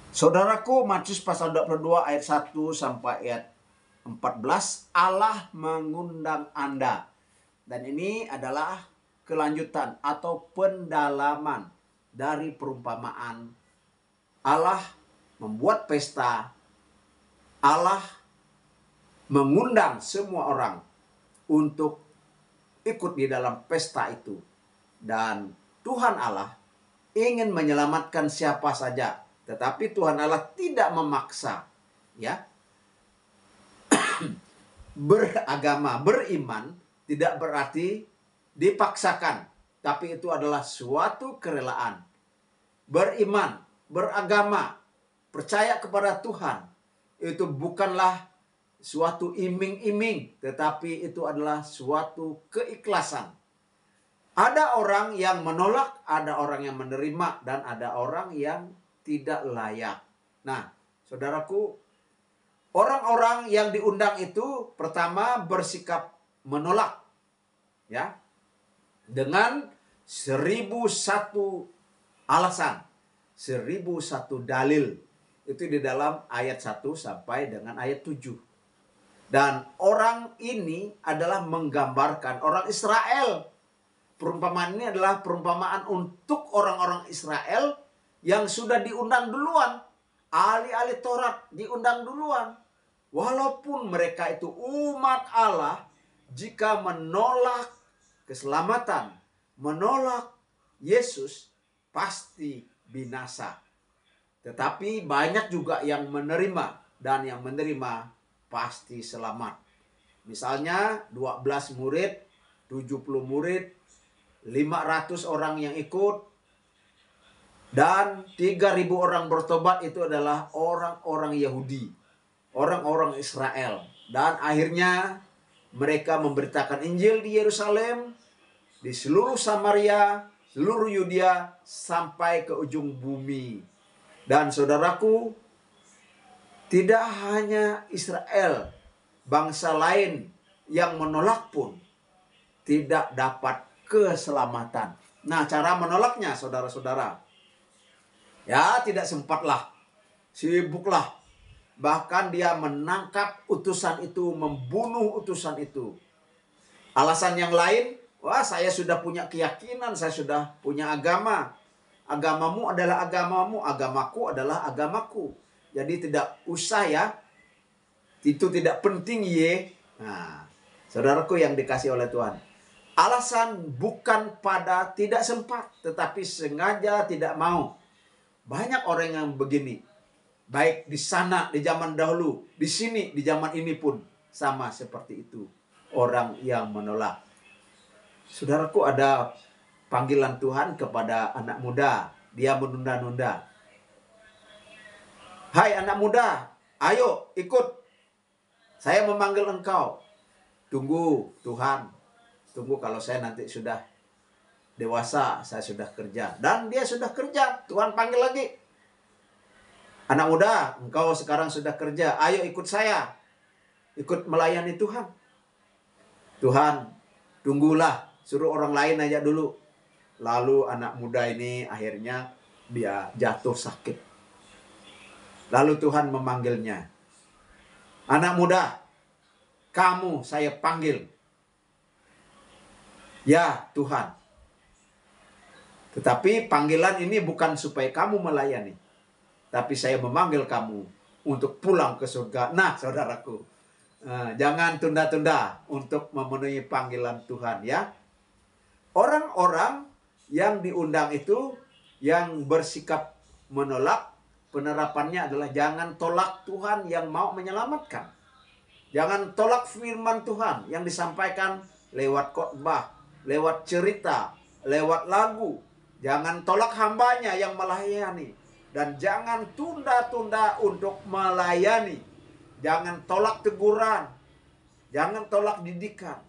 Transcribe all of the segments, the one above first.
Saudaraku, Matius pasal 22 ayat 1 sampai ayat 14, Allah mengundang Anda. Dan ini adalah kelanjutan atau pendalaman dari perumpamaan. Allah membuat pesta, Allah mengundang semua orang untuk ikut di dalam pesta itu. Dan Tuhan Allah ingin menyelamatkan siapa saja, tetapi Tuhan Allah tidak memaksa, ya. Beragama, beriman tidak berarti dipaksakan, tapi itu adalah suatu kerelaan. Beriman, beragama, percaya kepada Tuhan, itu bukanlah suatu iming-iming, tetapi itu adalah suatu keikhlasan. Ada orang yang menolak, ada orang yang menerima, dan ada orang yang tidak layak. Nah, saudaraku, orang-orang yang diundang itu pertama bersikap menolak, ya, dengan 1001 alasan, 1001 dalil. Itu di dalam ayat 1 sampai dengan ayat 7. Dan orang ini adalah menggambarkan orang Israel. Perumpamaan ini adalah perumpamaan untuk orang-orang Israel yang sudah diundang duluan. Ahli-ahli Taurat diundang duluan. Walaupun mereka itu umat Allah, jika menolak keselamatan, menolak Yesus, pasti binasa. Tetapi banyak juga yang menerima, dan yang menerima pasti selamat. Misalnya 12 murid, 70 murid, 500 orang yang ikut, dan 3.000 orang bertobat. Itu adalah orang-orang Yahudi, orang-orang Israel. Dan akhirnya mereka memberitakan Injil di Yerusalem, di seluruh Samaria, seluruh Yudea, sampai ke ujung bumi. Dan saudaraku, tidak hanya Israel, bangsa lain yang menolak pun tidak dapat keselamatan. Nah, cara menolaknya, saudara-saudara, ya tidak sempatlah, sibuklah. Bahkan dia menangkap utusan itu, membunuh utusan itu. Alasan yang lain, wah, saya sudah punya keyakinan, saya sudah punya agama. Agamamu adalah agamamu, agamaku adalah agamaku. Jadi tidak usah ya, itu tidak penting ye. Nah, saudaraku yang dikasih oleh Tuhan, alasan bukan pada tidak sempat, tetapi sengaja tidak mau. Banyak orang yang begini. Baik di sana di zaman dahulu, di sini di zaman ini pun sama seperti itu. Orang yang menolak. Saudaraku, ada panggilan Tuhan kepada anak muda. Dia menunda-nunda. Hai anak muda, ayo ikut. Saya memanggil engkau. Tunggu Tuhan. Tunggu kalau saya nanti sudah dewasa, saya sudah kerja. Dan dia sudah kerja. Tuhan panggil lagi. Anak muda, engkau sekarang sudah kerja. Ayo ikut saya. Ikut melayani Tuhan. Tuhan, tunggulah. Suruh orang lain aja dulu. Lalu anak muda ini akhirnya dia jatuh sakit. Lalu Tuhan memanggilnya. Anak muda, kamu saya panggil. Ya Tuhan. Tetapi panggilan ini bukan supaya kamu melayani. Tapi saya memanggil kamu untuk pulang ke surga. Nah, saudaraku, jangan tunda-tunda untuk memenuhi panggilan Tuhan ya. Orang-orang yang diundang itu yang bersikap menolak, penerapannya adalah jangan tolak Tuhan yang mau menyelamatkan. Jangan tolak firman Tuhan yang disampaikan lewat khotbah, lewat cerita, lewat lagu. Jangan tolak hambanya yang melayani. Dan jangan tunda-tunda untuk melayani. Jangan tolak teguran. Jangan tolak didikan.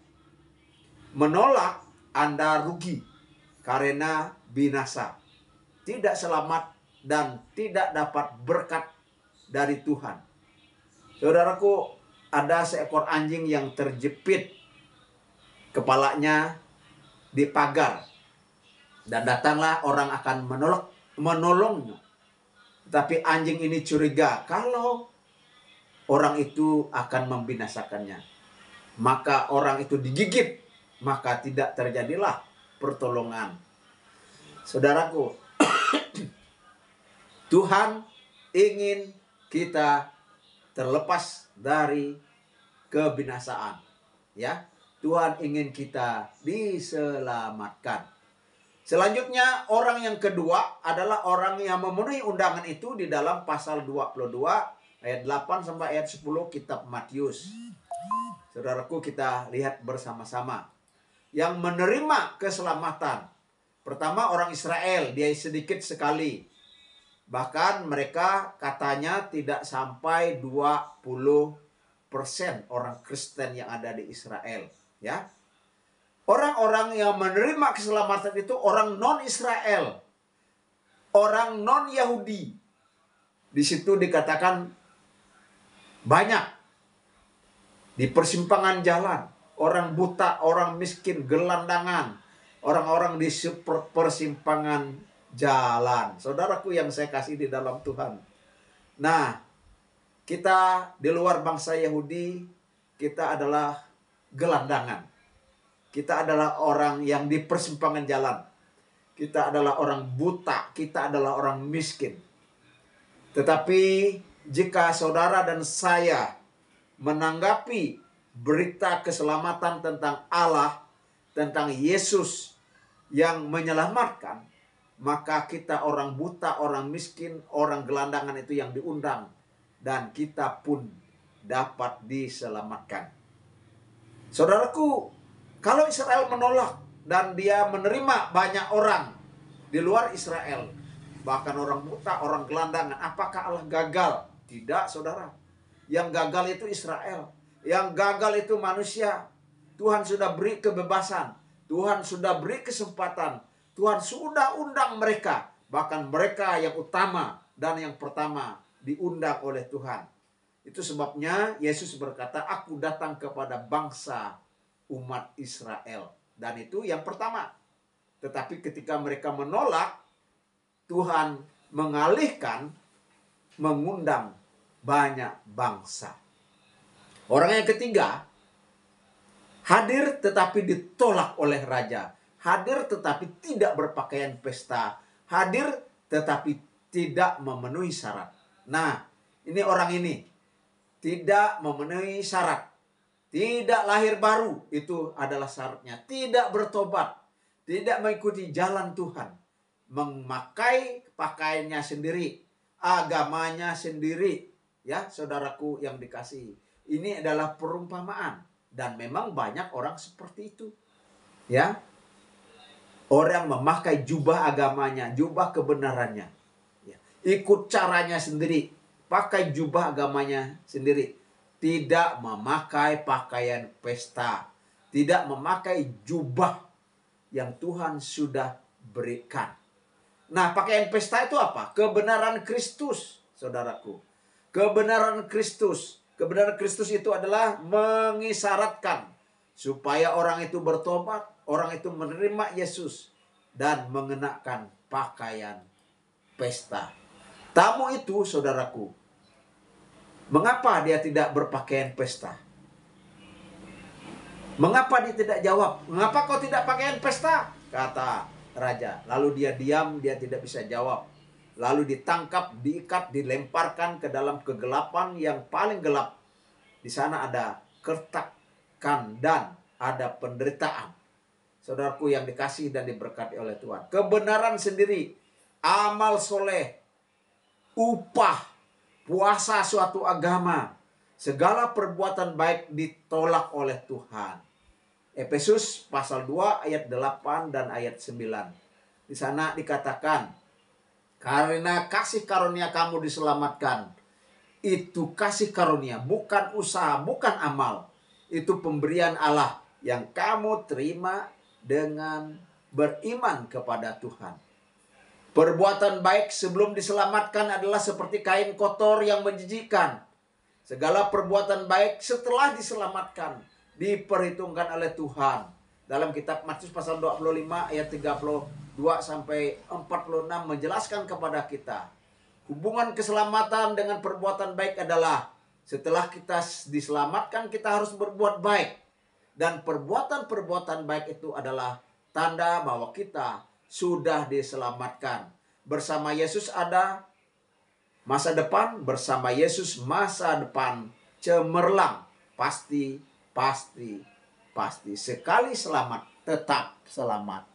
Menolak, Anda rugi karena binasa. Tidak selamat dan tidak dapat berkat dari Tuhan. Saudaraku, ada seekor anjing yang terjepit kepalanya di pagar. Dan datanglah orang akan menolongnya. Tapi anjing ini curiga kalau orang itu akan membinasakannya. Maka orang itu digigit, maka tidak terjadilah pertolongan. Saudaraku, Tuhan ingin kita terlepas dari kebinasaan. Ya, Tuhan ingin kita diselamatkan. Selanjutnya, orang yang kedua adalah orang yang memenuhi undangan itu di dalam pasal 22 ayat 8 sampai ayat 10 kitab Matius. Saudaraku, kita lihat bersama-sama. Yang menerima keselamatan. Pertama orang Israel, dia sedikit sekali. Bahkan mereka katanya tidak sampai 20% orang Kristen yang ada di Israel. Ya. Orang-orang yang menerima keselamatan itu orang non-Israel. Orang non-Yahudi. Di situ dikatakan banyak. Di persimpangan jalan. Orang buta, orang miskin, gelandangan. Orang-orang di persimpangan jalan. Saudaraku yang saya kasih di dalam Tuhan. Nah, kita di luar bangsa Yahudi, kita adalah gelandangan. Kita adalah orang yang di persimpangan jalan. Kita adalah orang buta. Kita adalah orang miskin. Tetapi jika saudara dan saya menanggapi berita keselamatan tentang Allah, tentang Yesus yang menyelamatkan, maka kita orang buta, orang miskin, orang gelandangan itu yang diundang. Dan kita pun dapat diselamatkan. Saudaraku, kalau Israel menolak dan dia menerima banyak orang di luar Israel, bahkan orang buta, orang gelandangan, apakah Allah gagal? Tidak, saudara. Yang gagal itu Israel. Yang gagal itu manusia. Tuhan sudah beri kebebasan. Tuhan sudah beri kesempatan. Tuhan sudah undang mereka. Bahkan mereka yang utama dan yang pertama diundang oleh Tuhan. Itu sebabnya Yesus berkata, aku datang kepada bangsa umat Israel. Dan itu yang pertama. Tetapi ketika mereka menolak, Tuhan mengalihkan, mengundang banyak bangsa. Orang yang ketiga, hadir tetapi ditolak oleh raja. Hadir tetapi tidak berpakaian pesta. Hadir tetapi tidak memenuhi syarat. Nah, ini orang ini tidak memenuhi syarat. Tidak lahir baru, itu adalah syaratnya. Tidak bertobat, tidak mengikuti jalan Tuhan. Memakai pakaiannya sendiri, agamanya sendiri. Ya, saudaraku yang dikasihi. Ini adalah perumpamaan. Dan memang banyak orang seperti itu. Ya, orang memakai jubah agamanya, jubah kebenarannya. Ya. Ikut caranya sendiri, pakai jubah agamanya sendiri. Tidak memakai pakaian pesta. Tidak memakai jubah yang Tuhan sudah berikan. Nah, pakaian pesta itu apa? Kebenaran Kristus, saudaraku. Kebenaran Kristus. Kebenaran Kristus itu adalah mengisyaratkan supaya orang itu bertobat, orang itu menerima Yesus dan mengenakan pakaian pesta. Tamu itu, saudaraku, mengapa dia tidak berpakaian pesta? Mengapa dia tidak jawab? Mengapa kau tidak pakaian pesta? Kata raja. Lalu dia diam, dia tidak bisa jawab. Lalu ditangkap, diikat, dilemparkan ke dalam kegelapan yang paling gelap. Di sana ada kertakan dan ada penderitaan. Saudaraku yang dikasih dan diberkati oleh Tuhan. Kebenaran sendiri, amal soleh, upah, puasa suatu agama, segala perbuatan baik ditolak oleh Tuhan. Efesus pasal 2 ayat 8 dan ayat 9. Di sana dikatakan, karena kasih karunia kamu diselamatkan. Itu kasih karunia, bukan usaha, bukan amal. Itu pemberian Allah yang kamu terima dengan beriman kepada Tuhan. Perbuatan baik sebelum diselamatkan adalah seperti kain kotor yang menjijikkan. Segala perbuatan baik setelah diselamatkan diperhitungkan oleh Tuhan. Dalam kitab Matius pasal 25 ayat 32 sampai 46 menjelaskan kepada kita Hubungan keselamatan dengan perbuatan baik adalah setelah kita diselamatkan, kita harus berbuat baik. Dan perbuatan-perbuatan baik itu adalah tanda bahwa kita sudah diselamatkan. Bersama Yesus ada masa depan, bersama Yesus masa depan cemerlang. Pasti, pasti, pasti. Sekali selamat, tetap selamat.